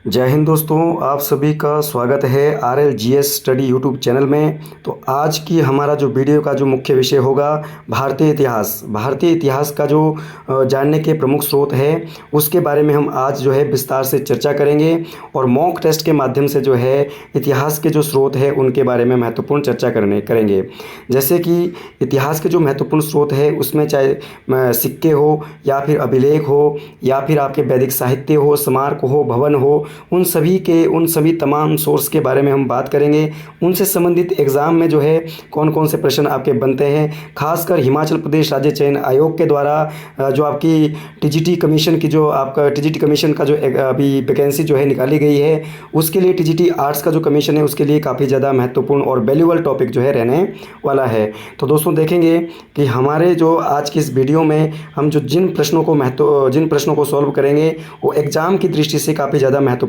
जय हिंद दोस्तों, आप सभी का स्वागत है RLGS स्टडी यूट्यूब चैनल में। तो आज की हमारा जो वीडियो का जो मुख्य विषय होगा भारतीय इतिहास। भारतीय इतिहास का जो जानने के प्रमुख स्रोत है उसके बारे में हम आज जो है विस्तार से चर्चा करेंगे और मॉक टेस्ट के माध्यम से जो है इतिहास के जो स्रोत है उनके बारे में महत्वपूर्ण चर्चा करेंगे। जैसे कि इतिहास के जो महत्वपूर्ण स्रोत है उसमें चाहे सिक्के हो या फिर अभिलेख हो या फिर आपके वैदिक साहित्य हो, स्मारक हो, भवन हो, उन सभी तमाम सोर्स के बारे में हम बात करेंगे। उनसे संबंधित एग्ज़ाम में जो है कौन कौन से प्रश्न आपके बनते हैं, खासकर हिमाचल प्रदेश राज्य चयन आयोग के द्वारा जो आपकी टीजीटी कमीशन की जो आपका टीजीटी कमीशन का जो अभी वैकेंसी जो है निकाली गई है उसके लिए टीजीटी आर्ट्स का जो कमीशन है उसके लिए काफ़ी ज़्यादा महत्वपूर्ण और वैल्यूएबल टॉपिक जो है रहने वाला है। तो दोस्तों देखेंगे कि हमारे जो आज की इस वीडियो में हम जो जिन प्रश्नों को सॉल्व करेंगे वो एग्ज़ाम की दृष्टि से काफ़ी ज़्यादा महत्वपूर्ण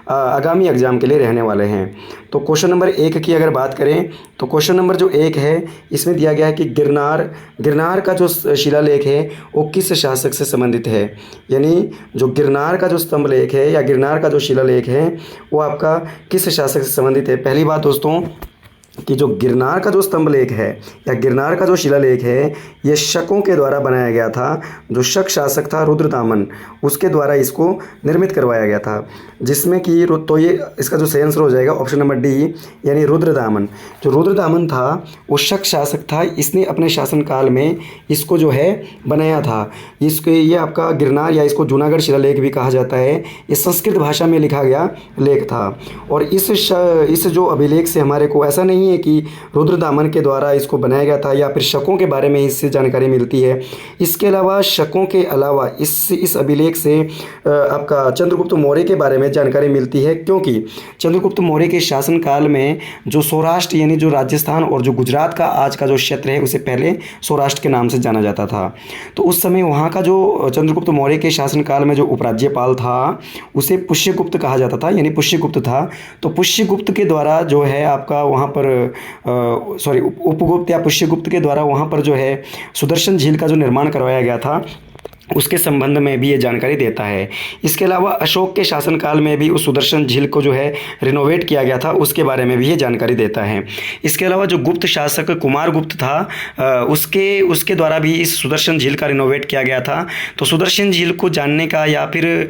आगामी एग्जाम के लिए रहने वाले हैं। तो क्वेश्चन नंबर 1 की अगर बात करें तो क्वेश्चन नंबर जो 1 है इसमें दिया गया है कि गिरनार का जो शिलालेख है वो किस शासक से संबंधित है। यानी जो गिरनार का जो स्तंभ लेख है या गिरनार का जो शिलालेख है वो आपका किस शासक से संबंधित है। पहली बात दोस्तों कि जो गिरनार का जो स्तंभ लेख है या गिरनार का जो शिलालेख है ये शकों के द्वारा बनाया गया था। जो शक शासक था रुद्रदामन, उसके द्वारा इसको निर्मित करवाया गया था, जिसमें कि तो ये इसका जो सही आंसर हो जाएगा ऑप्शन नंबर डी, यानी रुद्रदामन। जो रुद्रदामन था वो शक शासक था, इसने अपने शासनकाल में इसको जो है बनाया था। ये आपका गिरनार या इसको जूनागढ़ शिलालेख भी कहा जाता है। ये संस्कृत भाषा में लिखा गया लेख था और इस जो अभिलेख से हमारे को ऐसा नहीं है कि रुद्रदामन के द्वारा इसको बनाया गया था या फिर शकों के बारे में इससे जानकारी मिलती है। इसके अलावा शकों के अलावा इस अभिलेख से आपका चंद्रगुप्त मौर्य के बारे में जानकारी मिलती है, क्योंकि चंद्रगुप्त मौर्य के शासनकाल में जो सौराष्ट्र यानी जो राजस्थान और जो गुजरात का आज का जो क्षेत्र है उसे पहले सौराष्ट्र के नाम से जाना जाता था। तो उस समय वहाँ का जो चंद्रगुप्त मौर्य के शासनकाल में जो उपराज्यपाल था उसे पुष्यगुप्त कहा जाता था, यानी पुष्यगुप्त था। तो पुष्यगुप्त के द्वारा जो है आपका वहाँ पर उपगुप्त या पुष्यगुप्त के द्वारा वहाँ पर जो है सुदर्शन झील का जो निर्माण करवाया गया था उसके संबंध में भी ये जानकारी देता है। इसके अलावा अशोक के शासनकाल में भी उस सुदर्शन झील को जो है रिनोवेट किया गया था, उसके बारे में भी ये जानकारी देता है। इसके अलावा जो गुप्त शासक कुमारगुप्त था उसके द्वारा भी इस सुदर्शन झील का रिनोवेट किया गया था। तो सुदर्शन झील को जानने का या फिर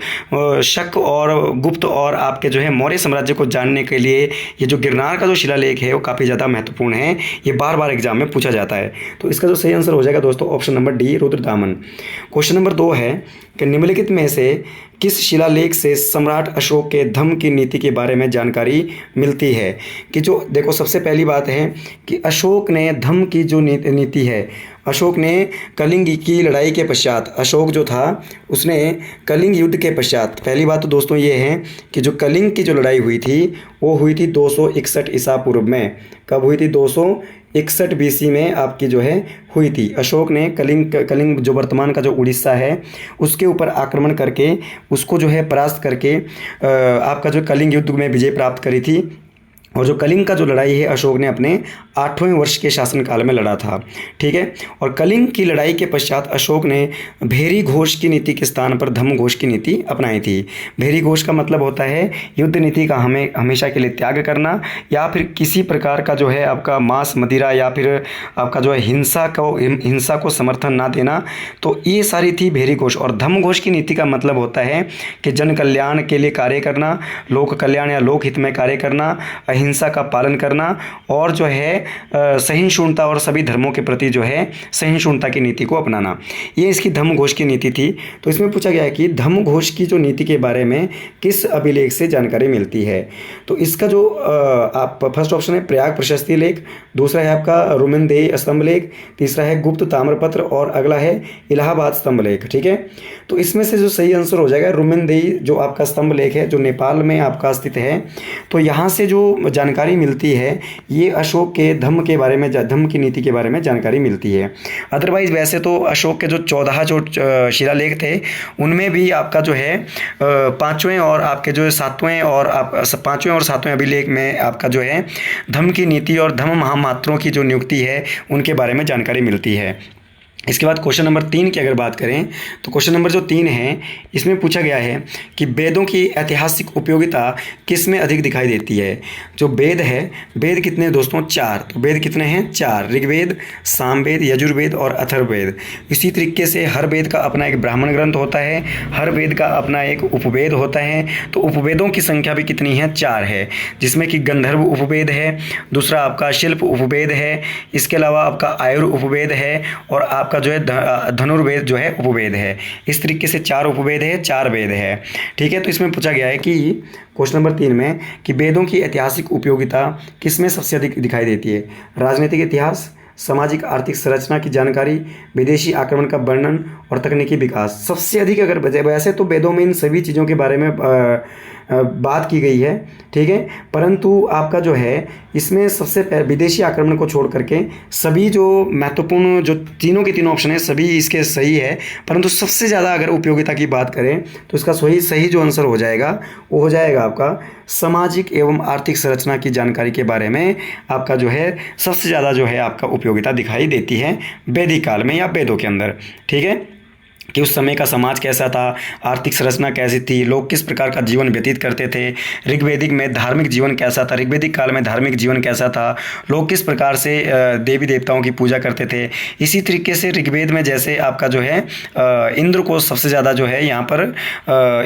शक और गुप्त और आपके जो है मौर्य साम्राज्य को जानने के लिए ये जो गिरनार का जो शिलालेख है वो काफ़ी ज़्यादा महत्वपूर्ण है। ये बार बार एग्जाम में पूछा जाता है। तो इसका जो सही आंसर हो जाएगा दोस्तों option number D, Rudradaman. Question number 2 है कि निम्नलिखित में से किस शिलालेख से सम्राट अशोक के धम्म की नीति के बारे में जानकारी मिलती है। कि जो देखो सबसे पहली बात है कि अशोक ने धम्म की जो नीति है, अशोक ने कलिंग की लड़ाई के पश्चात, अशोक जो था उसने कलिंग युद्ध के पश्चात, पहली बात तो दोस्तों ये है कि जो कलिंग की जो लड़ाई हुई थी वो हुई थी 261 ईसा पूर्व में। कब हुई थी? 261 BC में आपकी जो है हुई थी। अशोक ने कलिंग जो वर्तमान का जो उड़ीसा है उसके ऊपर आक्रमण करके उसको जो है परास्त करके आपका जो कलिंग युद्ध में विजय प्राप्त करी थी। और जो कलिंग का जो लड़ाई है अशोक ने अपने 8वें वर्ष के शासनकाल में लड़ा था, ठीक है। और कलिंग की लड़ाई के पश्चात अशोक ने भेरी घोष की नीति के स्थान पर धम्म घोष की नीति अपनाई थी। भेरी घोष का मतलब होता है युद्ध नीति का हमें हमेशा के लिए त्याग करना या फिर किसी प्रकार का जो है आपका मांस मदिरा या फिर आपका जो है हिंसा को समर्थन ना देना। तो ये सारी थी भेरी घोष। और धम्म घोष की नीति का मतलब होता है कि जन कल्याण के लिए कार्य करना, लोक कल्याण या लोक हित में कार्य करना, अहिंसा का पालन करना और जो है सहिष्णुता और सभी धर्मों के प्रति जो है सहिष्णुता की नीति को अपनाना। ये इसकी धम्म घोष की नीति थी। तो इसमें पूछा गया है कि धम्म घोष की जो नीति के बारे में किस अभिलेख से जानकारी मिलती है। तो इसका जो आप फर्स्ट ऑप्शन है प्रयाग प्रशस्ति लेख, दूसरा है आपका रुमेनदेही स्तंभ लेख, तीसरा है गुप्त ताम्रपत्र और अगला है इलाहाबाद स्तंभ लेख, ठीक है। तो इसमें से जो सही आंसर हो जाएगा रुमेनदेही जो आपका स्तंभ लेख है जो नेपाल में आपका स्थित है। तो यहाँ से जो जानकारी मिलती है ये अशोक के धम्म के बारे में, धम्म की नीति के बारे में जानकारी मिलती है। अदरवाइज वैसे तो अशोक के जो 14 जो शिलालेख थे उनमें भी आपका जो है 5वें और आपके जो 7वें और 5वें और 7वें अभिलेख में आपका जो है धम्म की नीति और धम्म महामात्रों की जो नियुक्ति है उनके बारे में जानकारी मिलती है। इसके बाद क्वेश्चन नंबर 3 की अगर बात करें तो क्वेश्चन नंबर जो 3 है इसमें पूछा गया है कि वेदों की ऐतिहासिक उपयोगिता किस में अधिक दिखाई देती है। जो वेद है, वेद कितने हैं दोस्तों? 4। तो वेद कितने हैं? 4। ऋग्वेद, सामवेद, यजुर्वेद और अथर्ववेद। इसी तरीके से हर वेद का अपना एक ब्राह्मण ग्रंथ होता है, हर वेद का अपना एक उपवेद होता है। तो उपवेदों की संख्या भी कितनी है? 4 है, जिसमें कि गंधर्व उपवेद है, दूसरा आपका शिल्प उपवेद है, इसके अलावा आपका आयुर उपवेद है और आपका जो है धनुर्वेद जो है उपवेद है। इस तरीके से 4 उपवेद है, 4 वेद है। ठीक है, तो इसमें पूछा गया है कि क्वेश्चन नंबर 3 में कि वेदों की ऐतिहासिक उपयोगिता किसमें सबसे अधिक दिखाई देती है। राजनीतिक इतिहास, सामाजिक आर्थिक संरचना की जानकारी, विदेशी आक्रमण का वर्णन और तकनीकी विकास। सबसे अधिक अगर वैसे तो वेदों में इन सभी चीज़ों के बारे में बात की गई है, ठीक है, परंतु आपका जो है इसमें सबसे विदेशी आक्रमण को छोड़ करके सभी जो महत्वपूर्ण जो तीनों के तीनों ऑप्शन है सभी इसके सही है, परंतु सबसे ज़्यादा अगर उपयोगिता की बात करें तो इसका सही जो आंसर हो जाएगा वो हो जाएगा आपका सामाजिक एवं आर्थिक संरचना की जानकारी के बारे में आपका जो है सबसे ज़्यादा जो है आपका उपयोगिता दिखाई देती है वैदिक काल में या वेदों के अंदर। ठीक है, कि उस समय का समाज कैसा था, आर्थिक संरचना कैसी थी, लोग किस प्रकार का जीवन व्यतीत करते थे, ऋग्वेदिक में धार्मिक जीवन कैसा था, ऋग्वेदिक काल में धार्मिक जीवन कैसा था, लोग किस प्रकार से देवी देवताओं की पूजा करते थे। इसी तरीके से ऋग्वेद में जैसे आपका जो है इंद्र को सबसे ज़्यादा जो है यहाँ पर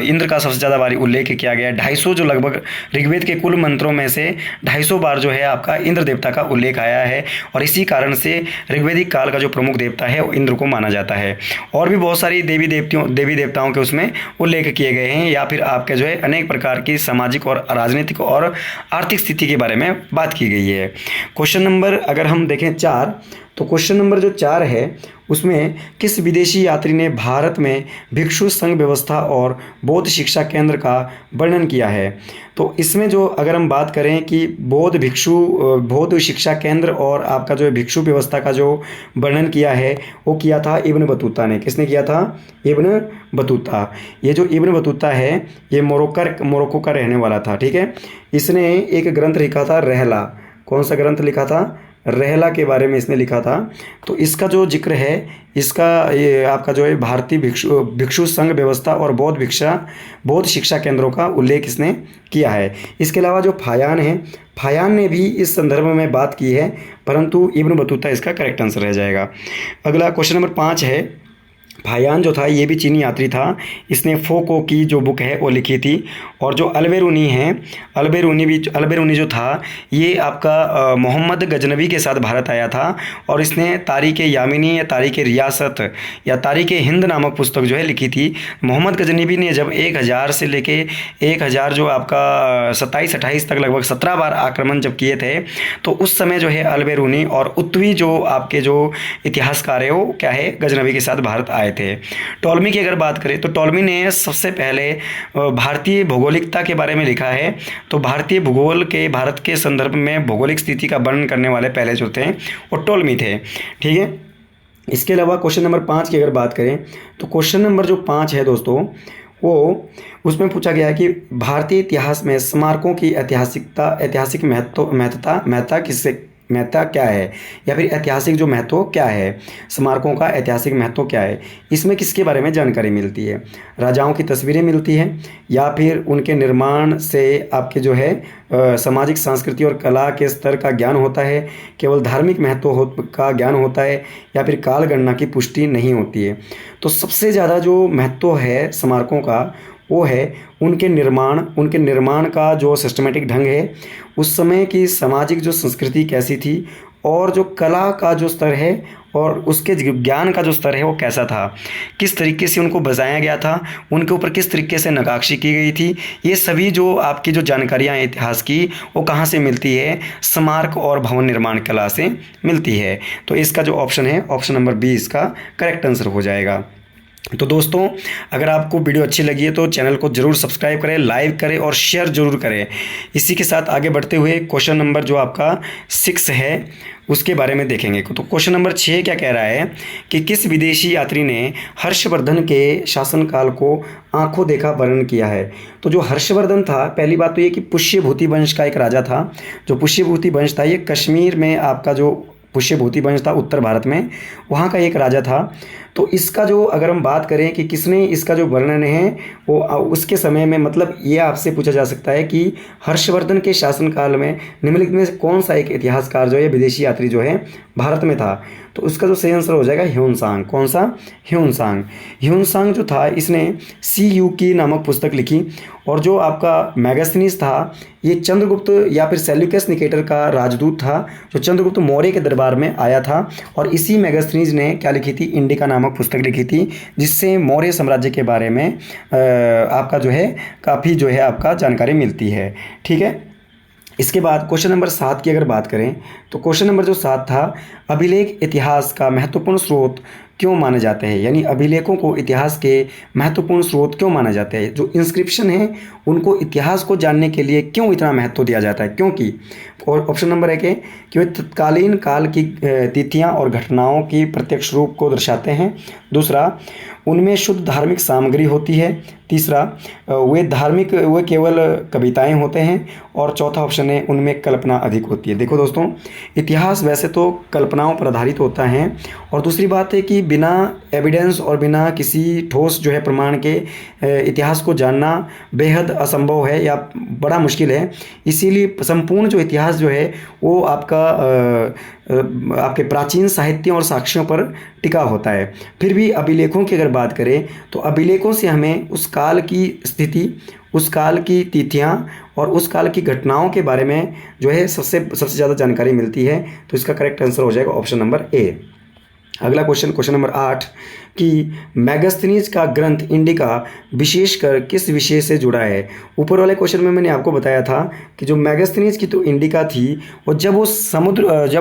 इंद्र का सबसे ज़्यादा बार उल्लेख किया गया है। 250 जो लगभग ऋग्वेद के कुल मंत्रों में से 250 बार जो है आपका इंद्र देवता का उल्लेख आया है और इसी कारण से ऋग्वेदिक काल का जो प्रमुख देवता है वो इंद्र को माना जाता है। और भी बहुत सारी देवी देवताओं के उसमें उल्लेख किए गए हैं या फिर आपके जो है अनेक प्रकार की सामाजिक और राजनीतिक और आर्थिक स्थिति के बारे में बात की गई है। क्वेश्चन नंबर अगर हम देखें 4, तो क्वेश्चन नंबर जो 4 है उसमें किस विदेशी यात्री ने भारत में भिक्षु संघ व्यवस्था और बौद्ध शिक्षा केंद्र का वर्णन किया है। तो इसमें जो अगर हम बात करें कि बौद्ध शिक्षा केंद्र और आपका जो है भिक्षु व्यवस्था का जो वर्णन किया है वो किया था इब्न बतूता ने। किसने किया था? Ibn Battuta. ये जो इब्न बतूता है ये मोरक्को का रहने वाला था। ठीक है, इसने एक ग्रंथ लिखा था रहला। कौन सा ग्रंथ लिखा था? रहला के बारे में इसने लिखा था। तो इसका जो जिक्र है इसका ये आपका जो है भारतीय भिक्षु संघ व्यवस्था और बौद्ध शिक्षा केंद्रों का उल्लेख इसने किया है। इसके अलावा जो फायान है, फायान ने भी इस संदर्भ में बात की है, परंतु इब्न बतूता इसका करेक्ट आंसर रह जाएगा। अगला क्वेश्चन नंबर 5 है। फायान जो था ये भी चीनी यात्री था, इसने फोको की जो बुक है वो लिखी थी। और जो अलबेरूनी है, अलबेरूनी जो था ये आपका मोहम्मद गजनवी के साथ भारत आया था और इसने तारीख़ यामिनी या तारीख़ रियासत या तारीख़ हिंद नामक पुस्तक जो है लिखी थी। मोहम्मद गजनवी ने जब 1000 से लेके 1000 जो आपका 27-28 तक लगभग 17 बार आक्रमण जब किए थे तो उस समय जो है अलबेरूनी और उत्वी जो आपके जो इतिहासकार है वो क्या है गजनवी के साथ भारत आए थे। टॉलमी की अगर बात करें तो टॉलमी ने सबसे पहले भारतीय भौगोलिकता के बारे में लिखा है। तो भारतीय भूगोल के भारत के संदर्भ में भौगोलिक स्थिति का वर्णन करने वाले पहले जो थे वो टॉलमी थे। ठीक है, इसके अलावा क्वेश्चन नंबर 5 की अगर बात करें तो क्वेश्चन नंबर जो 5 है दोस्तों वो उसमें पूछा गया है कि भारतीय इतिहास में स्मारकों की ऐतिहासिक महत्ता क्या है या फिर ऐतिहासिक जो महत्व क्या है, स्मारकों का ऐतिहासिक महत्व क्या है। इसमें किसके बारे में जानकारी मिलती है? राजाओं की तस्वीरें मिलती है या फिर उनके निर्माण से आपके जो है सामाजिक संस्कृति और कला के स्तर का ज्ञान होता है, केवल धार्मिक महत्व का ज्ञान होता है या फिर काल गणना की पुष्टि नहीं होती है। तो सबसे ज़्यादा जो महत्व है स्मारकों का वो है उनके निर्माण का जो सिस्टमेटिक ढंग है, उस समय की सामाजिक जो संस्कृति कैसी थी और जो कला का जो स्तर है और उसके ज्ञान का जो स्तर है वो कैसा था, किस तरीके से उनको बजाया गया था, उनके ऊपर किस तरीके से नक्काशी की गई थी। ये सभी जो आपकी जो जानकारियाँ इतिहास की वो कहाँ से मिलती है? स्मारक और भवन निर्माण कला से मिलती है। तो इसका जो ऑप्शन है ऑप्शन नंबर 20 का करेक्ट आंसर हो जाएगा। तो दोस्तों अगर आपको वीडियो अच्छी लगी है तो चैनल को ज़रूर सब्सक्राइब करें, लाइक करें और शेयर ज़रूर करें। इसी के साथ आगे बढ़ते हुए क्वेश्चन नंबर जो आपका 6 है उसके बारे में देखेंगे। तो क्वेश्चन नंबर 6 क्या कह रहा है कि किस विदेशी यात्री ने हर्षवर्धन के शासनकाल को आंखों देखा वर्णन किया है। तो जो हर्षवर्धन था, पहली बात तो ये कि पुष्यभूति वंश का एक राजा था। जो पुष्यभूति वंश था ये कश्मीर में आपका जो पुष्यभूति वंश था उत्तर भारत में, वहाँ का एक राजा था। तो इसका जो अगर हम बात करें कि किसने इसका जो वर्णन है वो उसके समय में, मतलब ये आपसे पूछा जा सकता है कि हर्षवर्धन के शासनकाल में निम्नलिखित में से कौन सा एक इतिहासकार जो है विदेशी यात्री जो है भारत में था। तो उसका जो सही आंसर हो जाएगा ह्यूनसांग। कौन सा? ह्यूनसांग। ह्यूनसांग जो था इसने सी यू की नामक पुस्तक लिखी। और जो आपका मैगस्थनीज था ये चंद्रगुप्त या फिर सेल्यूकस निकेटर का राजदूत था जो चंद्रगुप्त मौर्य के दरबार में आया था। और इसी मैगस्थनीज ने क्या लिखी थी? इंडिका नामक पुस्तक लिखी थी, जिससे मौर्य साम्राज्य के बारे में आपका जो है काफ़ी जो है आपका जानकारी मिलती है। ठीक है। इसके बाद क्वेश्चन नंबर 7 की अगर बात करें तो क्वेश्चन नंबर जो 7 था, अभिलेख इतिहास का महत्वपूर्ण स्रोत क्यों माने जाते हैं, यानी अभिलेखों को इतिहास के महत्वपूर्ण स्रोत क्यों माना जाते हैं। जो इंस्क्रिप्शन है उनको इतिहास को जानने के लिए क्यों इतना महत्व दिया जाता है? क्योंकि और ऑप्शन नंबर 1 है कि वे तत्कालीन काल की तिथियां और घटनाओं की प्रत्यक्ष रूप को दर्शाते हैं। दूसरा, उनमें शुद्ध धार्मिक सामग्री होती है। तीसरा, वे केवल कविताएं होते हैं। और चौथा ऑप्शन है उनमें कल्पना अधिक होती है। देखो दोस्तों, इतिहास वैसे तो कल्पनाओं पर आधारित होता है, और दूसरी बात है कि बिना एविडेंस और बिना किसी ठोस जो है प्रमाण के इतिहास को जानना बेहद असंभव है या बड़ा मुश्किल है। इसीलिए संपूर्ण जो इतिहास जो है वो आपके प्राचीन साहित्यों और साक्ष्यों पर टिका होता है। फिर भी अभिलेखों की अगर बात करें तो अभिलेखों से हमें उस काल की स्थिति, उस काल की तिथियां और उस काल की घटनाओं के बारे में जो है सबसे ज़्यादा जानकारी मिलती है। तो इसका करेक्ट आंसर हो जाएगा ऑप्शन नंबर ए। अगला क्वेश्चन नंबर 8 कि मैगस्थनीज का ग्रंथ इंडिका विशेषकर किस विषय से जुड़ा है। ऊपर वाले क्वेश्चन में मैंने आपको बताया था कि जो मैगस्थनीज की तो इंडिका थी वो जब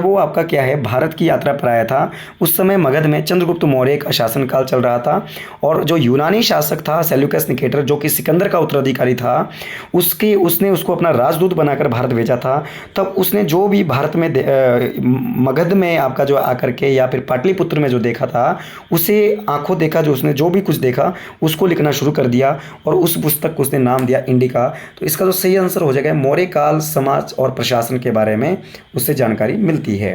वो आपका क्या है भारत की यात्रा पर आया था, उस समय मगध में चंद्रगुप्त मौर्य का शासनकाल चल रहा था। और जो यूनानी शासक था सेल्यूकस निकेटर, जो कि सिकंदर का उत्तराधिकारी था, उसने उसको अपना राजदूत बनाकर भारत भेजा था। तब उसने जो भी भारत में मगध में आपका जो आकर के या फिर पाटलिपुत्र में जो देखा था उसे आंखों देखा, जो उसने जो भी कुछ देखा उसको लिखना शुरू कर दिया और उस पुस्तक को उसने नाम दिया इंडिका। तो इसका जो सही आंसर हो जाएगा मौर्य काल समाज और प्रशासन के बारे में उससे जानकारी मिलती है।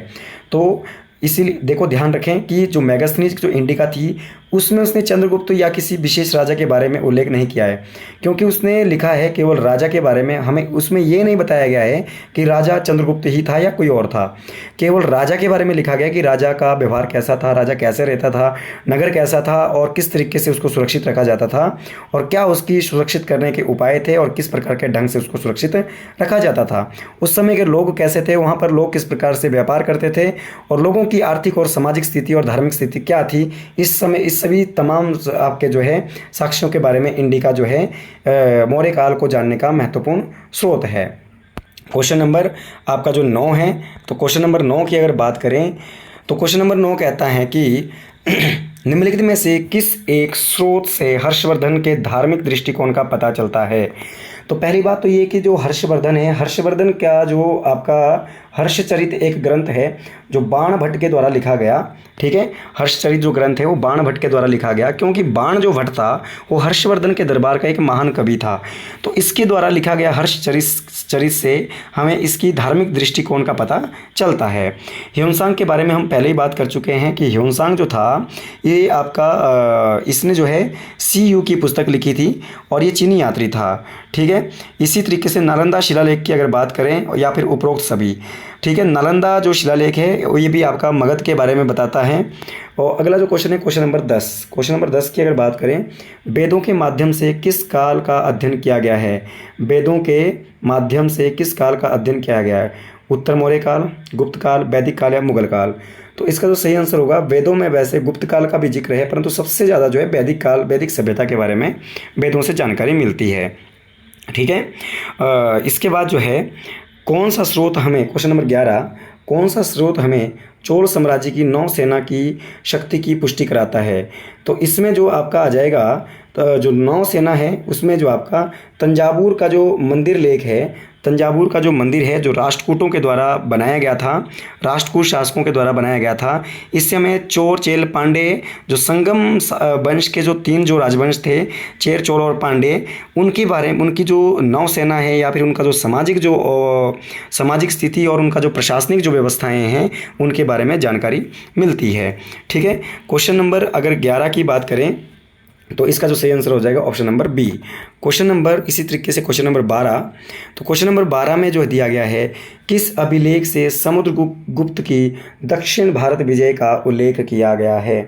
तो इसीलिए देखो ध्यान रखें कि जो मैगस्थनीज की जो इंडिका थी उसमें उसने चंद्रगुप्त या किसी विशेष राजा के बारे में उल्लेख नहीं किया है, क्योंकि उसने लिखा है केवल राजा के बारे में। हमें उसमें ये नहीं बताया गया है कि राजा चंद्रगुप्त ही था या कोई और था। केवल राजा के बारे में लिखा गया कि राजा का व्यवहार कैसा था, राजा कैसे रहता था, नगर कैसा था और किस तरीके से उसको सुरक्षित रखा जाता था और क्या उसकी सुरक्षित करने के उपाय थे और किस प्रकार के ढंग से उसको सुरक्षित रखा जाता था। उस समय के लोग कैसे थे, वहाँ पर लोग किस प्रकार से व्यापार करते थे और लोगों की आर्थिक और सामाजिक स्थिति और धार्मिक स्थिति क्या थी। इस सभी तमाम आपके जो है साक्ष्यों के बारे में इंडिका जो है मौर्य काल को जानने का महत्वपूर्ण स्रोत है। क्वेश्चन नंबर आपका जो 9 है, तो क्वेश्चन नंबर 9 की अगर बात करें तो क्वेश्चन नंबर 9 कहता है कि निम्नलिखित में से किस एक स्रोत से हर्षवर्धन के धार्मिक दृष्टिकोण का पता चलता है। तो पहली बात तो ये कि जो हर्षवर्धन है, हर्षवर्धन का जो आपका हर्षचरित एक ग्रंथ है जो बाण भट्ट के द्वारा लिखा गया। ठीक है, हर्षचरित जो ग्रंथ है वो बाण भट्ट के द्वारा लिखा गया, क्योंकि बाण जो भट्ट था वो हर्षवर्धन के दरबार का एक महान कवि था। तो इसके द्वारा लिखा गया हर्षचरित से हमें इसकी धार्मिक दृष्टिकोण का पता चलता है। ह्यूनसांग के बारे में हम पहले ही बात कर चुके हैं कि ह्यूनसांग जो था ये आपका इसने जो है CU की पुस्तक लिखी थी और ये चीनी यात्री था। ठीक है, इसी तरीके से नालंदा शिलालेख की अगर बात करें या फिर उपरोक्त सभी। ठीक है, नालंदा जो शिलालेख है ये भी आपका मगध के बारे में बताता है। और अगला जो क्वेश्चन है क्वेश्चन नंबर 10। क्वेश्चन नंबर 10 की अगर बात करें, वेदों के माध्यम से किस काल का अध्ययन किया गया है। वेदों के माध्यम से किस काल का अध्ययन किया गया है। उत्तर मौर्य काल, गुप्त काल, वैदिक काल या मुगल काल। तो इसका जो सही आंसर होगा, वेदों में वैसे गुप्त काल का भी जिक्र है, परंतु सबसे ज़्यादा जो है वैदिक काल, वैदिक सभ्यता के बारे में वेदों से जानकारी मिलती है। ठीक है, इसके बाद जो है कौन सा स्रोत हमें, क्वेश्चन नंबर 11, कौन सा स्रोत हमें चोल साम्राज्य की नौसेना की शक्ति की पुष्टि कराता है। तो इसमें जो आपका आ जाएगा तो जो नौसेना है उसमें जो आपका तंजावुर का जो मंदिर लेख है, तंजावुर का जो मंदिर है जो राष्ट्रकूटों के द्वारा बनाया गया था, राष्ट्रकूट शासकों के द्वारा बनाया गया था। इस समय चोर चेल पांडे जो संगम वंश के जो 3 जो राजवंश थे, चेर चोल और पांडे, उनके बारे में, उनकी जो नौसेना है या फिर उनका जो सामाजिक स्थिति और उनका जो प्रशासनिक जो व्यवस्थाएं हैं उनके बारे में जानकारी मिलती है। ठीक है, क्वेश्चन नंबर अगर 11 की बात करें तो इसका जो सही आंसर हो जाएगा option number B. Question number इसी तरीके से क्वेश्चन नंबर 12, तो क्वेश्चन नंबर 12 में जो दिया गया है, किस अभिलेख से समुद्रगुप्त की दक्षिण भारत विजय का उल्लेख किया गया है।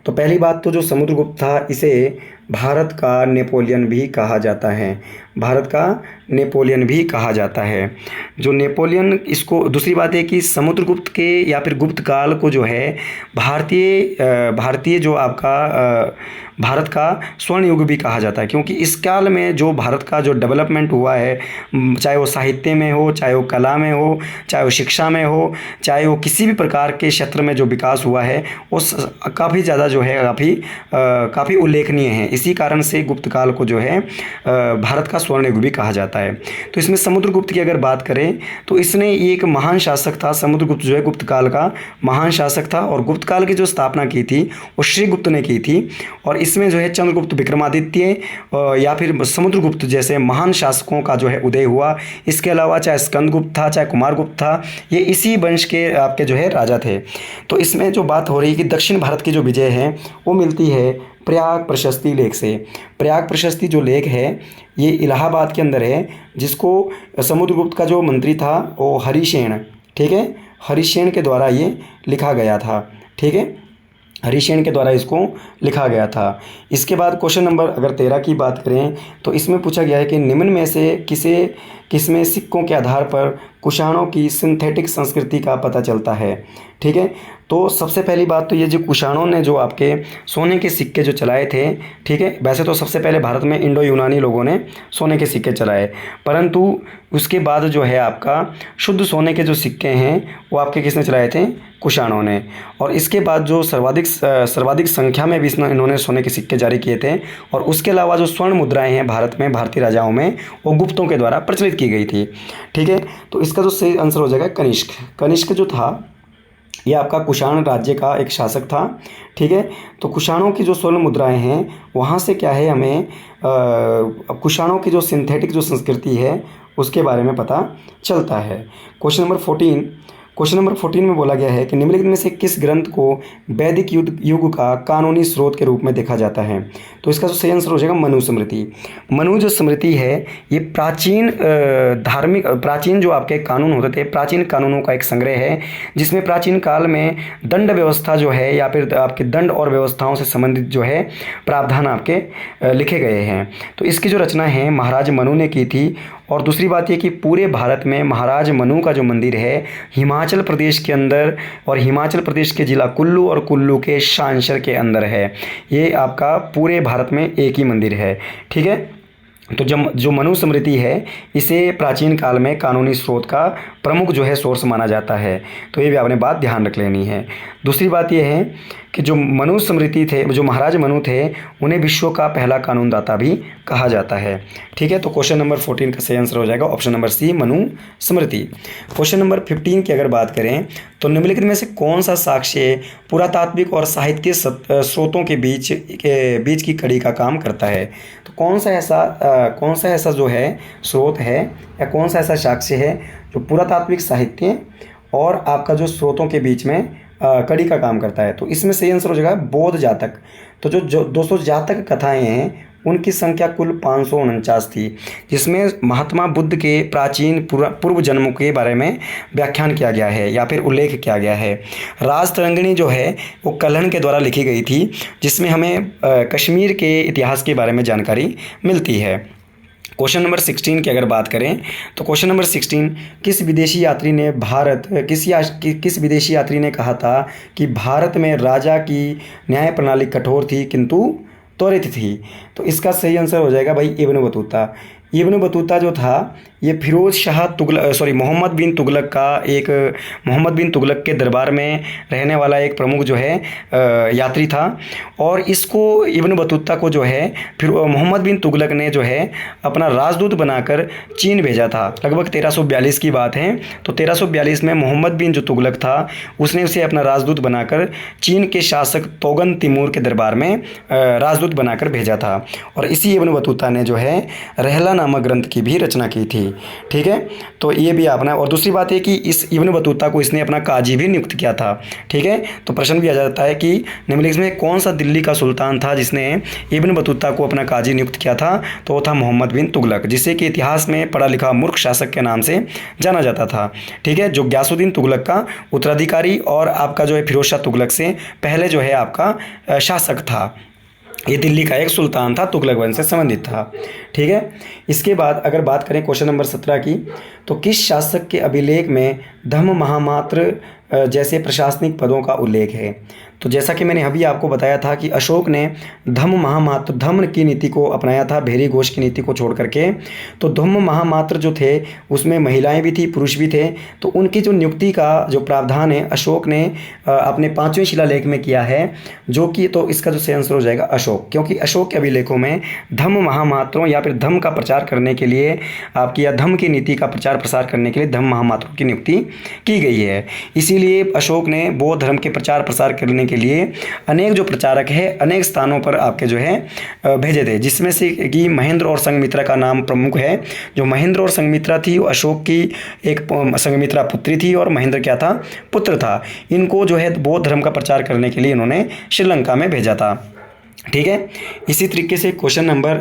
तो पहली बात तो जो समुद्रगुप्त था इसे भारत का नेपोलियन भी कहा जाता है, भारत का नेपोलियन भी कहा जाता है। जो नेपोलियन, इसको दूसरी बात है कि समुद्रगुप्त के या फिर गुप्त काल को जो है भारतीय जो आपका भारत का स्वर्ण युग भी कहा जाता है, क्योंकि इस काल में जो भारत का जो डेवलपमेंट हुआ है, चाहे वो साहित्य में हो, चाहे वो कला में हो, चाहे वो शिक्षा में हो, चाहे वो किसी भी प्रकार के क्षेत्र में जो विकास हुआ है वो काफ़ी ज़्यादा जो है काफ़ी उल्लेखनीय है। इसी कारण से गुप्त काल को जो है भारत का स्वर्ण युग भी कहा जाता है। तो इसमें समुद्रगुप्त की अगर बात करें तो इसने एक महान शासक था, समुद्रगुप्त जो है गुप्त काल का महान शासक था, और गुप्त काल की जो स्थापना की थी वो श्रीगुप्त ने की थी। और इसमें जो है चंद्रगुप्त, विक्रमादित्य या फिर समुद्रगुप्त जैसे महान शासकों का जो है उदय हुआ। इसके अलावा चाहे स्कंदगुप्त था, चाहे कुमारगुप्त था, ये इसी वंश के आपके जो है राजा थे। तो इसमें जो बात हो रही है कि दक्षिण भारत की जो विजय है वो मिलती है प्रयाग प्रशस्ति लेख से। प्रयाग प्रशस्ति जो लेख है ये इलाहाबाद के अंदर है, जिसको समुद्रगुप्त का जो मंत्री था वो हरिसेन, ठीक है, हरिसेन के द्वारा ये लिखा गया था। ठीक है, हरिसेन के द्वारा इसको लिखा गया था। इसके बाद क्वेश्चन नंबर अगर 13 की बात करें तो इसमें पूछा गया है कि निम्न में से किसमें सिक्कों के आधार पर कुषाणों की सिंथेटिक संस्कृति का पता चलता है। ठीक है, तो सबसे पहली बात तो ये जो कुषाणों ने जो आपके सोने के सिक्के जो चलाए थे, ठीक है, वैसे तो सबसे पहले भारत में इंडो यूनानी लोगों ने सोने के सिक्के चलाए, परंतु उसके बाद जो है आपका शुद्ध सोने के जो सिक्के हैं वो आपके किसने चलाए थे, कुषाणों ने। और इसके बाद जो सर्वाधिक संख्या में भी इन्होंने सोने के सिक्के जारी किए थे। और उसके अलावा जो स्वर्ण मुद्राएं हैं भारत में, भारतीय राजाओं में, वो गुप्तों के द्वारा प्रचलित की गई थी। ठीक है, तो इसका जो सही आंसर हो जाएगा कनिष्क। कनिष्क जो था ये आपका कुषाण राज्य का एक शासक था। ठीक है, तो कुषाणों की जो स्वर्ण मुद्राएं हैं वहाँ से क्या है, हमें कुषाणों की जो सिंथेटिक जो संस्कृति है उसके बारे में पता चलता है। क्वेश्चन नंबर 14 में बोला गया है कि निम्नलिखित में से किस ग्रंथ को वैदिक युग का कानूनी स्रोत के रूप में देखा जाता है। तो इसका जो सही आंसर हो जाएगा मनुस्मृति। मनु जो स्मृति है ये प्राचीन जो आपके कानून होते थे, प्राचीन कानूनों का एक संग्रह है, जिसमें प्राचीन काल में दंड व्यवस्था जो है या फिर आपके दंड और व्यवस्थाओं से संबंधित जो है प्रावधान आपके लिखे गए हैं। तो इसकी जो रचना है महाराज मनु ने की थी। और दूसरी बात ये कि पूरे भारत में महाराज मनु का जो मंदिर है हिमाचल प्रदेश के अंदर, और हिमाचल प्रदेश के ज़िला कुल्लू और कुल्लू के सांसर के अंदर है। ये आपका पूरे भारत में एक ही मंदिर है। ठीक है, तो जो मनुस्मृति है इसे प्राचीन काल में कानूनी स्रोत का प्रमुख जो है सोर्स माना जाता है। तो ये भी आपने बात ध्यान रख लेनी है। दूसरी बात ये है कि जो मनुस्मृति थे, जो महाराज मनु थे, उन्हें विश्व का पहला कानूनदाता भी कहा जाता है। ठीक है, तो क्वेश्चन नंबर 14 का सही आंसर हो जाएगा option number C, Manusmriti. Question number 15 की अगर बात करें तो निम्नलिखित में से कौन सा साक्ष्य पुरातात्विक और साहित्य स्रोतों के बीच की कड़ी का काम करता है। तो कौन सा ऐसा जो है स्रोत है या कौन सा ऐसा साक्ष्य है जो पुरातात्विक साहित्य और आपका जो स्रोतों के बीच में कड़ी का काम करता है। तो इसमें सही आंसर हो जाएगा बौद्ध जातक। तो जो 200 जातक कथाएं हैं उनकी संख्या कुल 549 थी, जिसमें महात्मा बुद्ध के प्राचीन पूर्व जन्मों के बारे में व्याख्यान किया गया है या फिर उल्लेख किया गया है। राजतरंगिणी जो है वो कल्हण के द्वारा लिखी गई थी, जिसमें हमें कश्मीर के इतिहास के बारे में जानकारी मिलती है। क्वेश्चन नंबर 16 की अगर बात करें तो क्वेश्चन नंबर 16, किस विदेशी यात्री ने कहा था कि भारत में राजा की न्याय प्रणाली कठोर थी किंतु त्वरित थी। तो इसका सही आंसर हो जाएगा भाई इब्न बतूता। इब्न बतूता जो था ये फिरोज़ शाह तुगलक मोहम्मद बिन तुगलक का एक मोहम्मद बिन तुगलक के दरबार में रहने वाला एक प्रमुख जो है यात्री था। और इसको इब्न बतूता को जो है फिर मोहम्मद बिन तुगलक ने जो है अपना राजदूत बनाकर चीन भेजा था। लगभग 1342 की बात है। तो 1342 में मोहम्मद बिन जो तुगलक था उसने उसे अपना राजदूत बनाकर चीन के शासक तोगन तिमूर के दरबार में राजदूत बनाकर भेजा था। और इसी इब्न बतूता ने जो है रहला नामक ग्रंथ की भी रचना की थी। ठीक है, तो ये भी आपने। और दूसरी बात है कि इस इब्न बतूता को इसने अपना काजी भी नियुक्त किया था। ठीक है, तो प्रश्न भी आ जाता है कि निम्नलिखित में कौन सा दिल्ली का सुल्तान था जिसने इब्न बतूता को अपना काजी नियुक्त किया था? तो वो था मोहम्मद बिन तुगलक, जिसे कि इतिहास में पढ़ा लिखा मूर्ख शासक के नाम से जाना जाता था। ठीक है, जो गयासुद्दीन तुगलक का उत्तराधिकारी और आपका जो है फिरोज शाह तुगलक से पहले जो है आपका शासक था। ये दिल्ली का एक सुल्तान था, तुगलक वंश से संबंधित था। ठीक है, इसके बाद अगर बात करें क्वेश्चन नंबर 17 की, तो किस शासक के अभिलेख में धम्म महामात्र जैसे प्रशासनिक पदों का उल्लेख है? तो जैसा कि मैंने अभी आपको बताया था कि अशोक ने धम्म महामात्र धम्म की नीति को अपनाया था, भेरी घोष की नीति को छोड़ करके। तो धम्म महामात्र जो थे उसमें महिलाएं भी थी, पुरुष भी थे। तो उनकी जो नियुक्ति का जो प्रावधान है अशोक ने अपने 5वें शिलालेख में किया है, जो कि तो इसका जो सही आंसर हो जाएगा अशोक, क्योंकि अशोक के अभिलेखों में धम्म महामात्रों या फिर धम्म का प्रचार करने के लिए आपकी या धम्म की नीति का प्रचार प्रसार करने के लिए धम्म महामात्रों की नियुक्ति की गई है। इसीलिए अशोक ने बौद्ध धर्म के प्रचार प्रसार करने के लिए अनेक जो प्रचारक है अनेक स्थानों पर आपके जो है भेजे थे, जिसमें से कि महेंद्र और संघमित्रा का नाम प्रमुख है। जो महेंद्र और संघमित्रा थी वो अशोक की एक संघमित्रा पुत्री थी और महेंद्र क्या था? पुत्र था। इनको जो है बौद्ध धर्म का प्रचार करने के लिए इन्होंने श्रीलंका में भेजा था। ठीक है, इसी तरीके से क्वेश्चन नंबर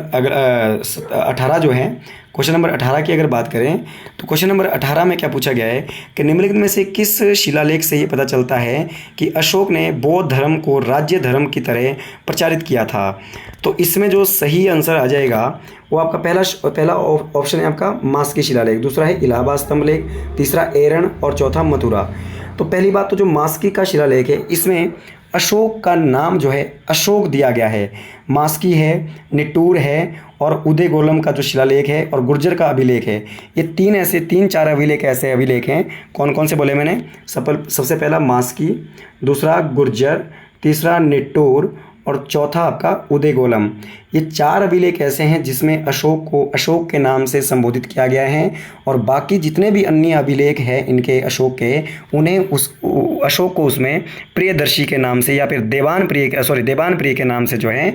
18 जो है, क्वेश्चन नंबर 18 की अगर बात करें तो क्वेश्चन नंबर 18 में क्या पूछा गया है कि निम्नलिखित में से किस शिलालेख से ये पता चलता है कि अशोक ने बौद्ध धर्म को राज्य धर्म की तरह प्रचारित किया था? तो इसमें जो सही आंसर आ जाएगा वो आपका पहला ऑप्शन है आपका मास्की शिलालेख, दूसरा है इलाहाबाद स्तंभलेख, तीसरा एरन और चौथा मथुरा। तो पहली बात तो जो मास्की का शिलालेख है इसमें अशोक का नाम जो है अशोक दिया गया है। मास्की है, निट्टूर है और उदयगोलम का जो शिलालेख है और गुर्जर का अभिलेख है। ये तीन चार अभिलेख ऐसे अभिलेख हैं। कौन कौन से बोले मैंने? सबसे पहला मास्की, दूसरा गुर्जर, तीसरा निट्टूर और चौथा आपका उदयगोलम। ये 4 अभिलेख ऐसे हैं जिसमें अशोक को अशोक के नाम से संबोधित किया गया है और बाकी जितने भी अन्य अभिलेख हैं इनके अशोक के, उन्हें उस अशोक को उसमें प्रियदर्शी के नाम से या फिर देवान प्रिय के नाम से जो है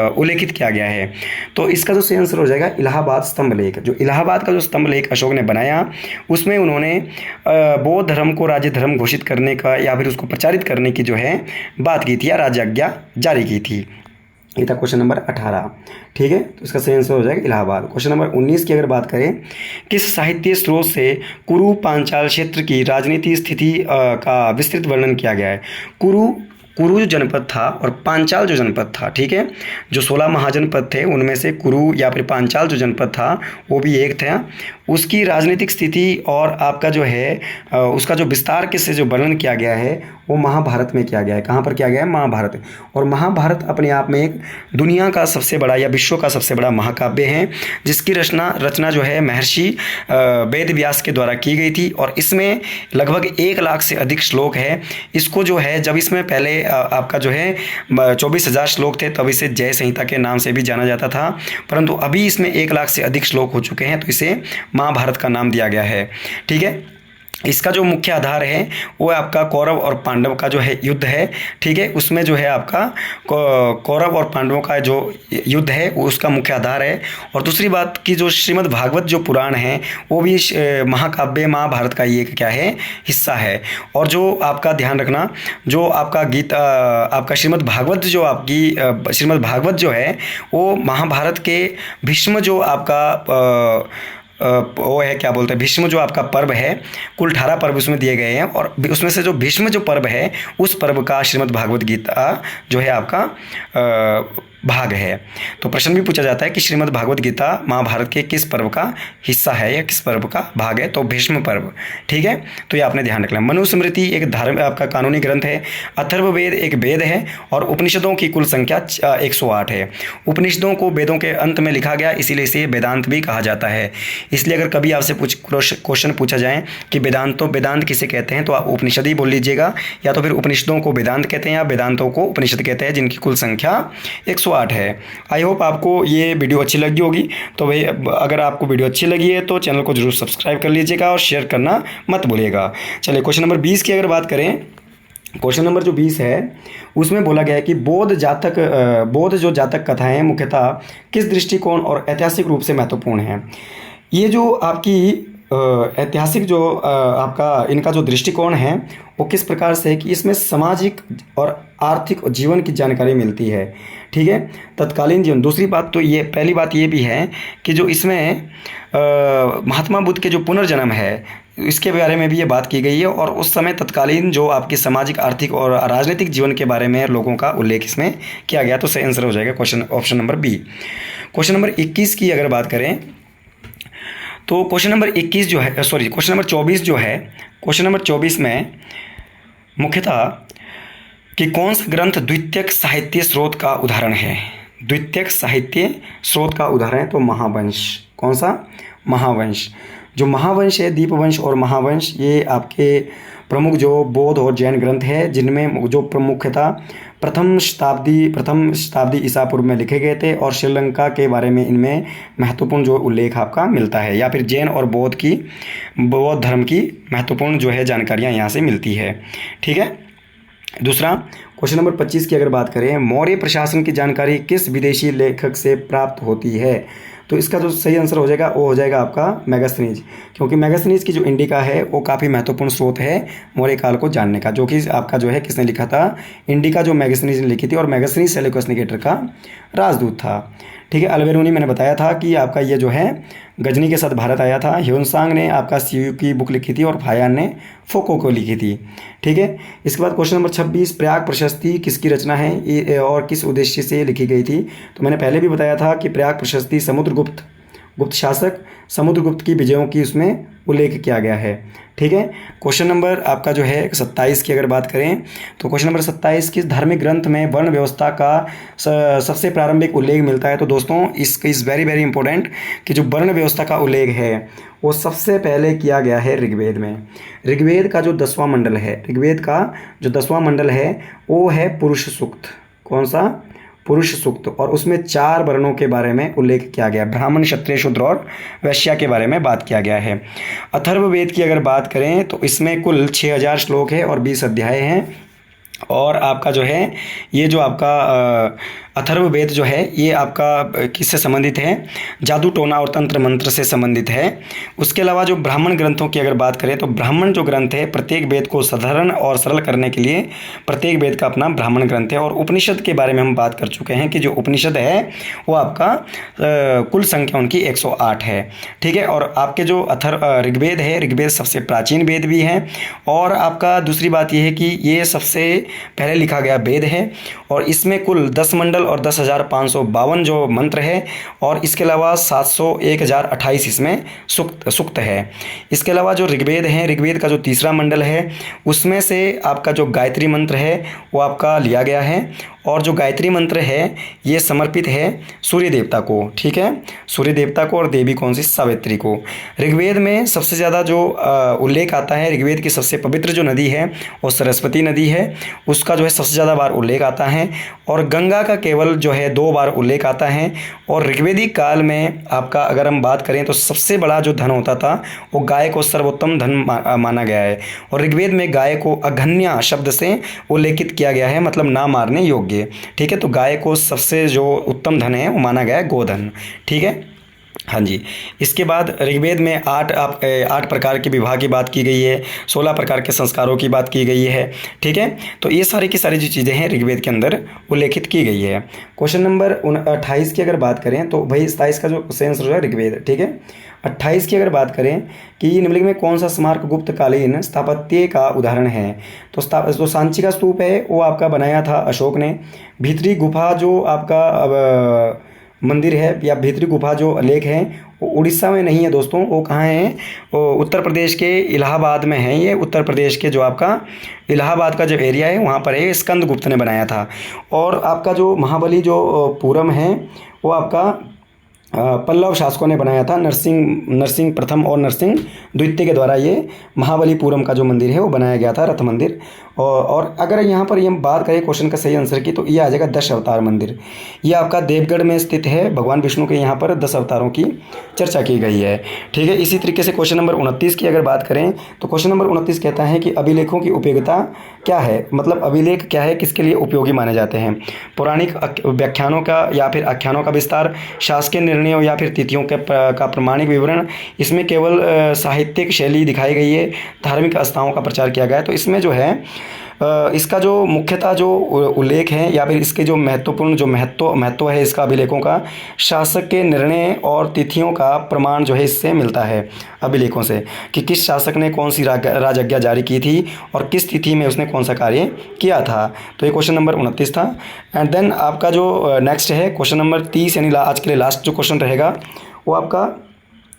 उल्लेखित किया गया है। तो इसका जो सही आंसर हो जाएगा इलाहाबाद स्तंभलेख। जो इलाहाबाद का जो स्तंभलेख अशोक ने बनाया उसमें उन्होंने बौद्ध धर्म को राज्य धर्म घोषित करने का या फिर उसको प्रचारित करने की जो है बात की थी या राज्याज्ञा जारी की थी। ये था क्वेश्चन नंबर 18। ठीक है, तो इसका सही आंसर हो जाएगा इलाहाबाद। क्वेश्चन नंबर 19 की अगर बात करें, किस साहित्य स्रोत से कुरु पांचाल क्षेत्र की राजनीति स्थिति का विस्तृत वर्णन किया गया है? कुरु जो जनपद था और पांचाल जो जनपद था, ठीक है, जो 16 महाजनपद थे उनमें से कुरु या फिर पांचाल जो जनपद था वो भी एक था। उसकी राजनीतिक स्थिति और आपका जो है उसका जो विस्तार के से जो वर्णन किया गया है वो महाभारत में किया गया है। कहाँ पर किया गया है? महाभारत। और महाभारत अपने आप में एक दुनिया का सबसे बड़ा या विश्व का सबसे बड़ा महाकाव्य है, जिसकी रचना जो है महर्षि वेद व्यास के द्वारा की गई थी और इसमें लगभग 1 लाख से अधिक श्लोक है। इसको जो है जब इसमें पहले आपका जो है 24,000 श्लोक थे तब इसे जय संहिता के नाम से भी जाना जाता था, परंतु अभी इसमें 1 लाख से अधिक श्लोक हो चुके हैं तो इसे महाभारत का नाम दिया गया है। ठीक है, इसका जो मुख्य आधार है वो आपका कौरव और पांडव का जो है युद्ध है। ठीक है, उसमें जो है आपका कौरव और पांडवों का जो युद्ध है वो उसका मुख्य आधार है। और दूसरी बात कि जो श्रीमद् भागवत जो पुराण है वो भी महाकाव्य महाभारत का ही एक क्या है हिस्सा है। और जो आपका ध्यान रखना, जो आपका गीता आपका श्रीमद् भागवत जो है वो महाभारत के भीष्म जो आपका वो है क्या बोलते हैं भीष्म जो आपका पर्व है, कुल 18 पर्व उसमें दिए गए हैं और उसमें से जो भीष्म जो पर्व है उस पर्व का श्रीमद् भागवत गीता जो है आपका भाग है। तो प्रश्न भी पूछा जाता है कि श्रीमद् भागवत गीता महाभारत के किस पर्व का हिस्सा है या किस पर्व का भाग है, तो भीष्म पर्व। ठीक है, तो ये आपने ध्यान रखना। मनुस्मृति एक धर्म आपका कानूनी ग्रंथ है। अथर्ववेद एक वेद है और उपनिषदों की कुल संख्या 108 है। उपनिषदों को वेदों के अंत में लिखा गया, इसीलिए इसे वेदांत भी कहा जाता है। इसलिए अगर कभी आपसे क्वेश्चन पूछा जाए कि वेदांत किसे कहते हैं, तो आप उपनिषद ही बोल लीजिएगा, या तो फिर उपनिषदों को वेदांत कहते हैं या वेदांतों को उपनिषद कहते हैं, जिनकी कुल संख्या 108 है। आई होप आपको ये वीडियो अच्छी लगी होगी। तो भाई अगर आपको वीडियो अच्छी लगी है तो चैनल को जरूर सब्सक्राइब कर लीजिएगा और शेयर करना मत भूलिएगा। चलिए क्वेश्चन नंबर 20 की अगर बात करें, क्वेश्चन नंबर जो 20 है उसमें बोला गया है कि बौद्ध जो जातक कथाएं मुख्यतः किस दृष्टिकोण और ऐतिहासिक रूप से महत्वपूर्ण हैं। ये जो आपकी ऐतिहासिक जो आपका इनका जो दृष्टिकोण है वो किस प्रकार से है कि इसमें सामाजिक और आर्थिक जीवन की जानकारी मिलती है। ठीक है, तत्कालीन जीवन। दूसरी बात तो ये, पहली बात ये भी है कि जो इसमें महात्मा बुद्ध के जो पुनर्जन्म है इसके बारे में भी ये बात की गई है, और उस समय तत्कालीन जो आपकी सामाजिक, आर्थिक और राजनीतिक जीवन के बारे में लोगों का उल्लेख इसमें किया गया। तो सही आंसर हो जाएगा question option number B. Question number 21 की अगर बात करें तो क्वेश्चन नंबर 21 जो है, सॉरी क्वेश्चन नंबर 24 जो है, क्वेश्चन नंबर 24 में मुख्यतः कि कौन सा ग्रंथ द्वितीयक साहित्य स्रोत का उदाहरण है। द्वितीयक साहित्य स्रोत का उदाहरण है तो महावंश। कौन सा? महावंश। जो महावंश है, दीपवंश और महावंश, ये आपके प्रमुख जो बौद्ध और जैन ग्रंथ है, जिनमें जो मुख्यतः प्रथम शताब्दी ईसा पूर्व में लिखे गए थे, और श्रीलंका के बारे में इनमें महत्वपूर्ण जो उल्लेख आपका मिलता है, या फिर जैन और बौद्ध धर्म की महत्वपूर्ण जो है जानकारियाँ यहाँ से मिलती है। ठीक है। दूसरा क्वेश्चन नंबर 25 की अगर बात करें, मौर्य प्रशासन की जानकारी किस विदेशी लेखक से प्राप्त होती है, तो इसका जो सही आंसर हो जाएगा वो हो जाएगा आपका मेगास्थनीज, क्योंकि मेगास्थनीज की जो इंडिका है वो काफ़ी महत्वपूर्ण स्रोत है मौर्य काल को जानने का, जो कि आपका जो है किसने लिखा था, इंडिका जो मेगास्थनीज ने लिखी थी, और मेगास्थनीज सेल्यूकस निकेटर का राजदूत था। ठीक है। अल्बेरुनी मैंने बताया था कि आपका ये जो है गजनी के साथ भारत आया था। ह्योनसांग ने आपका सीयू की बुक लिखी थी और फायान ने फोको को लिखी थी। ठीक है। इसके बाद क्वेश्चन नंबर 26, प्रयाग प्रशस्ति किसकी रचना है और किस उद्देश्य से लिखी गई थी। तो मैंने पहले भी बताया था कि प्रयाग प्रशस्ति गुप्त शासक समुद्रगुप्त की विजयों की उसमें उल्लेख किया गया है। ठीक है। क्वेश्चन नंबर आपका जो है 27 की अगर बात करें तो क्वेश्चन नंबर 27, किस धार्मिक ग्रंथ में वर्ण व्यवस्था का सबसे प्रारंभिक उल्लेख मिलता है। तो दोस्तों इज़ वेरी वेरी इंपॉर्टेंट कि जो वर्ण व्यवस्था का उल्लेख है वो सबसे पहले किया गया है ऋग्वेद में। ऋग्वेद का जो 10वां मंडल है, ऋग्वेद का जो 10वां मंडल है वो है पुरुष सूक्त। कौन सा? पुरुष सूक्त। और उसमें 4 वर्णों के बारे में उल्लेख किया गया, ब्राह्मण, क्षत्रिय, शूद्र और वैश्य के बारे में बात किया गया है। अथर्ववेद की अगर बात करें तो इसमें कुल 6000 श्लोक है और 20 अध्याय हैं। और आपका जो है ये जो आपका अथर्ववेद जो है ये आपका किससे संबंधित है, जादू टोना और तंत्र मंत्र से संबंधित है। उसके अलावा जो ब्राह्मण ग्रंथों की अगर बात करें तो ब्राह्मण जो ग्रंथ है प्रत्येक वेद को साधारण और सरल करने के लिए प्रत्येक वेद का अपना ब्राह्मण ग्रंथ है। और उपनिषद के बारे में हम बात कर चुके हैं कि जो उपनिषद है वो आपका कुल संख्या उनकी 108 है। ठीक है। और आपके जो ऋग्वेद है, ऋग्वेद सबसे प्राचीन वेद भी है। और आपका दूसरी बात यह है कि ये सबसे पहले लिखा गया वेद है और इसमें कुल 10 मंडल और 10,552 जो मंत्र है, और इसके अलावा 1028 इसमें सूक्त है। इसके अलावा जो ऋग्वेद है, ऋग्वेद का जो 3रा मंडल है उसमें से आपका जो गायत्री मंत्र है वो आपका लिया गया है, और जो गायत्री मंत्र है ये समर्पित है सूर्य देवता को। ठीक है, सूर्य देवता को, और देवी कौन सी? सावित्री को। ऋग्वेद में सबसे ज़्यादा जो उल्लेख आता है, ऋग्वेद की सबसे पवित्र जो नदी है वो सरस्वती नदी है, उसका जो है सबसे ज़्यादा बार उल्लेख आता है। और गंगा का केवल जो है 2 बार उल्लेख आता है। और ऋग्वेदिक काल में आपका अगर हम बात करें तो सबसे बड़ा जो धन होता था वो गाय को सर्वोत्तम धन माना गया है। और ऋग्वेद में गाय को अघन्या शब्द से उल्लेखित किया गया है, मतलब ना मारने योग्य। ठीक है। तो गाय को सबसे जो उत्तम धन है वो माना गया है गोधन। ठीक है। हाँ जी। इसके बाद ऋग्वेद में 8 प्रकार के विवाह की बात की गई है, 16 प्रकार के संस्कारों की बात की गई है। ठीक है, तो ये सारी की सारी जो चीज़ें हैं ऋग्वेद के अंदर उल्लेखित की गई है। क्वेश्चन नंबर 28 की अगर बात करें तो भाई 27 का जो सेंस हो रहा है ऋग्वेद। ठीक है, 28 की अगर बात करें कि निम्नलिखित में कौन सा स्मारक गुप्तकालीन स्थापत्य का उदाहरण है, तो जो सांची का स्तूप है वो आपका बनाया था अशोक ने। भीतरी गुफा जो आपका मंदिर है या भीतरी गुफा जो लेक है वो उड़ीसा में नहीं है दोस्तों, वो कहाँ है, वो उत्तर प्रदेश के इलाहाबाद में है। ये उत्तर प्रदेश के जो आपका इलाहाबाद का जो एरिया है वहाँ पर है, स्कंदगुप्त ने बनाया था। और आपका जो महाबली जो पुरम है वो आपका पल्लव शासकों ने बनाया था, नरसिंह प्रथम और नरसिंह द्वितीय के द्वारा ये महाबलीपुरम का जो मंदिर है वो बनाया गया था, रथ मंदिर। और अगर यहाँ पर ये बात करें क्वेश्चन का सही आंसर की तो ये आ जाएगा 10 अवतार मंदिर। ये आपका देवगढ़ में स्थित है, भगवान विष्णु के यहाँ पर 10 अवतारों की चर्चा की गई है। ठीक है, इसी तरीके से क्वेश्चन नंबर 29 की अगर बात करें तो क्वेश्चन नंबर 29 कहता है कि अभिलेखों की उपयोगिता क्या है, मतलब अभिलेख क्या है, किसके लिए उपयोगी माने जाते हैं। पौराणिक व्याख्यानों का या फिर आख्यानों का विस्तार, शासकीय निर्णयों या फिर तिथियों का प्रमाणिक विवरण, इसमें केवल साहित्यिक शैली दिखाई गई है, धार्मिक आस्थाओं का प्रचार किया गया है। तो इसमें जो है इसका जो मुख्यतः जो उल्लेख है या फिर इसके जो महत्वपूर्ण जो महत्व है इसका अभिलेखों का, शासक के निर्णय और तिथियों का प्रमाण जो है इससे मिलता है अभिलेखों से, कि किस शासक ने कौन सी राजआज्ञा जारी की थी और किस तिथि में उसने कौन सा कार्य किया था। तो ये क्वेश्चन नंबर 29 था। एंड देन आपका जो नेक्स्ट है क्वेश्चन नंबर 30, यानी आज के लिए लास्ट जो क्वेश्चन रहेगा वो आपका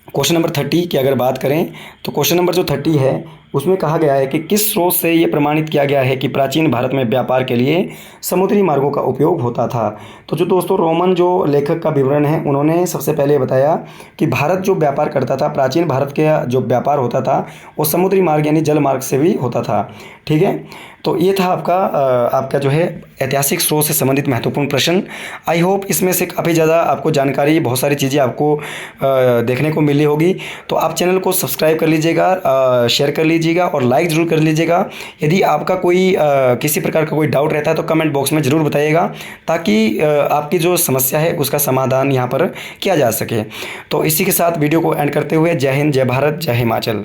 क्वेश्चन नंबर 30 की अगर बात करें तो क्वेश्चन नंबर जो 30 है उसमें कहा गया है कि किस स्रोत से ये प्रमाणित किया गया है कि प्राचीन भारत में व्यापार के लिए समुद्री मार्गों का उपयोग होता था। तो जो दोस्तों रोमन जो लेखक का विवरण है उन्होंने सबसे पहले बताया कि भारत जो व्यापार करता था, प्राचीन भारत के जो व्यापार होता था वो समुद्री मार्ग यानी जल मार्ग से भी होता था। ठीक है, तो ये था आपका जो है ऐतिहासिक स्रोत से संबंधित महत्वपूर्ण प्रश्न। आई होप इसमें से काफ़ी ज़्यादा आपको जानकारी, बहुत सारी चीज़ें आपको देखने को मिली होगी। तो आप चैनल को सब्सक्राइब कर लीजिएगा, शेयर कर लीजिएगा और लाइक ज़रूर कर लीजिएगा। यदि आपका कोई किसी प्रकार का कोई डाउट रहता है तो कमेंट बॉक्स में ज़रूर बताइएगा, ताकि आपकी जो समस्या है उसका समाधान यहाँ पर किया जा सके। तो इसी के साथ वीडियो को एंड करते हुए जय हिंद, जय भारत, जय हिमाचल।